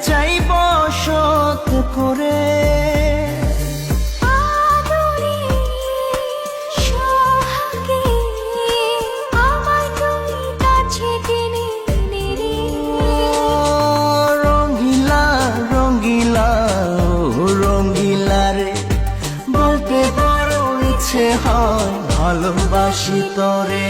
চাই বসত করে। রঙ্গিলা রঙ্গিলা ও রঙ্গিলা রে, বলতে বড় ইচ্ছে হয় ভালোবাসি তোরে।